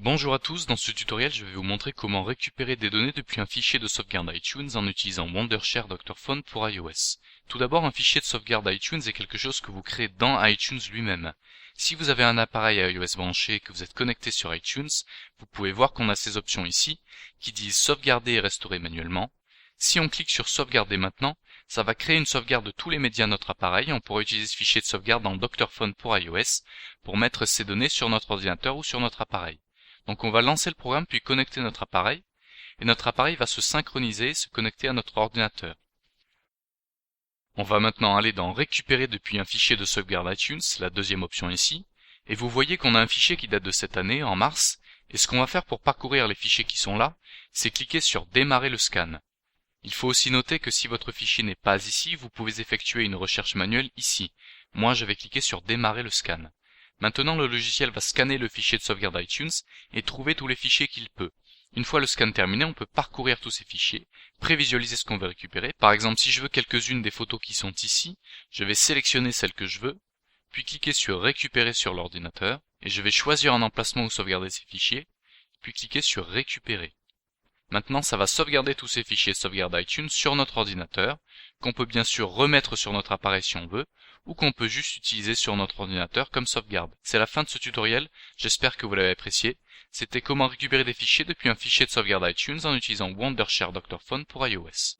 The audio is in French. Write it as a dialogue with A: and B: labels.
A: Bonjour à tous, dans ce tutoriel je vais vous montrer comment récupérer des données depuis un fichier de sauvegarde iTunes en utilisant Wondershare Doctorphone pour iOS. Tout d'abord, un fichier de sauvegarde iTunes est quelque chose que vous créez dans iTunes lui-même. Si vous avez un appareil iOS branché et que vous êtes connecté sur iTunes, vous pouvez voir qu'on a ces options ici qui disent sauvegarder et restaurer manuellement. Si on clique sur sauvegarder maintenant, ça va créer une sauvegarde de tous les médias de notre appareil. On pourra utiliser ce fichier de sauvegarde dans Doctorphone pour iOS pour mettre ces données sur notre ordinateur ou sur notre appareil. Donc on va lancer le programme puis connecter notre appareil, et notre appareil va se synchroniser et se connecter à notre ordinateur. On va maintenant aller dans récupérer depuis un fichier de sauvegarde iTunes, la deuxième option ici, et vous voyez qu'on a un fichier qui date de cette année, en mars, et ce qu'on va faire pour parcourir les fichiers qui sont là, c'est cliquer sur démarrer le scan. Il faut aussi noter que si votre fichier n'est pas ici, vous pouvez effectuer une recherche manuelle ici. Moi je vais cliquer sur démarrer le scan. Maintenant le logiciel va scanner le fichier de sauvegarde iTunes et trouver tous les fichiers qu'il peut. Une fois le scan terminé, on peut parcourir tous ces fichiers, prévisualiser ce qu'on veut récupérer. Par exemple, si je veux quelques-unes des photos qui sont ici, je vais sélectionner celles que je veux, puis cliquer sur récupérer sur l'ordinateur, et je vais choisir un emplacement où sauvegarder ces fichiers, puis cliquer sur récupérer. Maintenant, ça va sauvegarder tous ces fichiers sauvegarde iTunes sur notre ordinateur, qu'on peut bien sûr remettre sur notre appareil si on veut, ou qu'on peut juste utiliser sur notre ordinateur comme sauvegarde. C'est la fin de ce tutoriel, j'espère que vous l'avez apprécié. C'était comment récupérer des fichiers depuis un fichier de sauvegarde iTunes en utilisant Wondershare Doctorphone pour iOS.